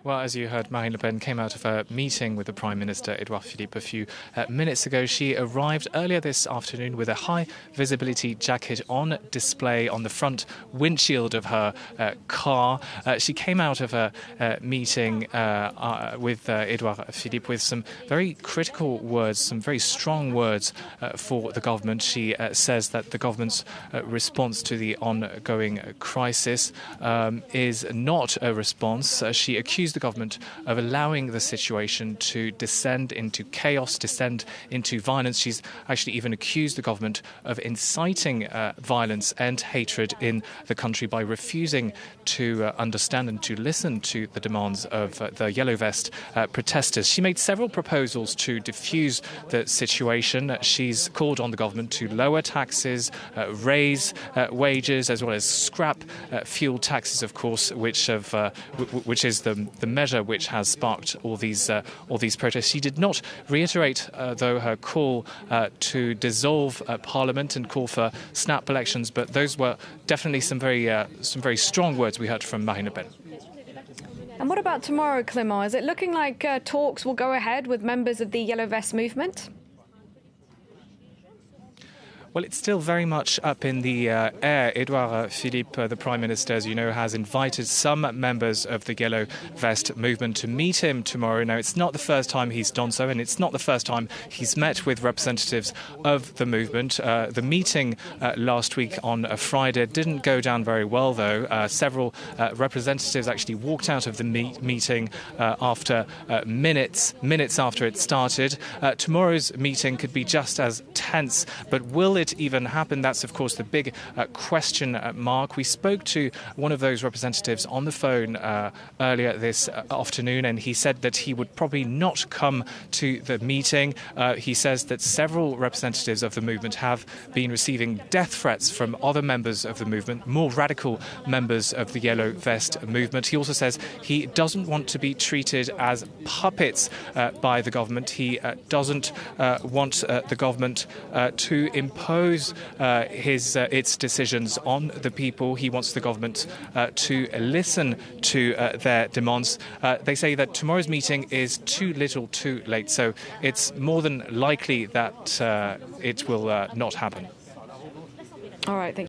Well, as you heard, Marine Le Pen came out of a meeting with the Prime Minister Édouard Philippe a few minutes ago. She arrived earlier this afternoon with a high-visibility jacket on display on the front windshield of her car. She came out of a meeting with Édouard Philippe with some very critical words, some very strong words for the government. She says that the government's response to the ongoing crisis is not a response. She accused the government of allowing the situation to descend into chaos, descend into violence. She's actually even accused the government of inciting violence and hatred in the country by refusing to understand and to listen to the demands of the Yellow Vest protesters. She made several proposals to diffuse the situation. She's called on the government to lower taxes, raise wages, as well as scrap fuel taxes, of course, which is the measure which has sparked all these protests. She did not reiterate, though, her call to dissolve Parliament and call for snap elections, but those were definitely some very strong words we heard from Marine Le Pen. And what about tomorrow, Clément? Is it looking like talks will go ahead with members of the Yellow Vest movement? Well, it's still very much up in the air. Édouard Philippe, the Prime Minister, as you know, has invited some members of the Yellow Vest movement to meet him tomorrow. Now, it's not the first time he's done so, and it's not the first time he's met with representatives of the movement. The meeting last week on a Friday didn't go down very well, though. Several representatives actually walked out of the meeting after minutes after it started. Tomorrow's meeting could be just as tense, but will it even happen? That's, of course, the big question mark. We spoke to one of those representatives on the phone earlier this afternoon, and he said that he would probably not come to the meeting. He says that several representatives of the movement have been receiving death threats from other members of the movement, more radical members of the Yellow Vest movement. He also says he doesn't want to be treated as puppets by the government. He doesn't want the government to impose its decisions on the people. He wants the government to listen to their demands. They say that tomorrow's meeting is too little too late, so it's more than likely that it will not happen. All right, thank you.